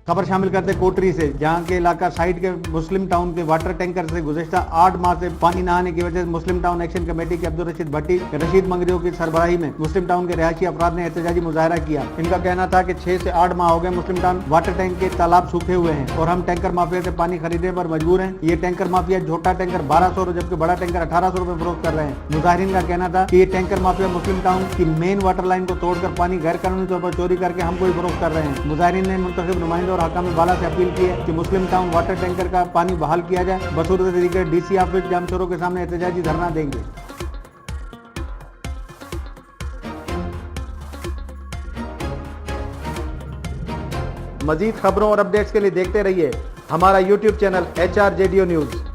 खबर शामिल करते कोटरी से, जहां के इलाका साइड के मुस्लिम टाउन के वाटर टैंकर से गुज़िश्ता 8 माह से पानी न आने की वजह से मुस्लिम टाउन एक्शन कमेटी के अब्दुल रशीद भट्टी रशीद मंगरियों की सरबराही में मुस्लिम टाउन के रिहायशी अफराद ने एहतजाजी मुजाहरा किया। इनका कहना था कि 6 से 8 माह हो गए मुस्लिम टाउन वाटर टैंक के तालाब सूखे हुए हैं और हम टैंकर माफिया से पानी खरीदने पर मजबूर हैं। ये टैंकर माफिया छोटा टैंकर 1200 जबकि बड़ा टैंकर 1800 रुपए फरोख्त कर रहे हैं। मुजाहिरीन का कहना था कि ये टैंकर माफिया मुस्लिम टाउन की मेन वाटर लाइन को तोड़कर पानी गैर कानूनी तौर पर चोरी करके हमको ही फरोख्त कर रहे हैं। मुजाहिरीन ने मुंतखब नुमाइंदों और हकाम बाला से अपील की है कि मुस्लिम टाउन वाटर टैंकर का पानी बहाल किया जाए। बसूरत तरीके डीसी ऑफिस जामचोरों के सामने एहतजाजी धरना देंगे। मजीद खबरों और अपडेट्स के लिए देखते रहिए हमारा YouTube चैनल HRJDO न्यूज।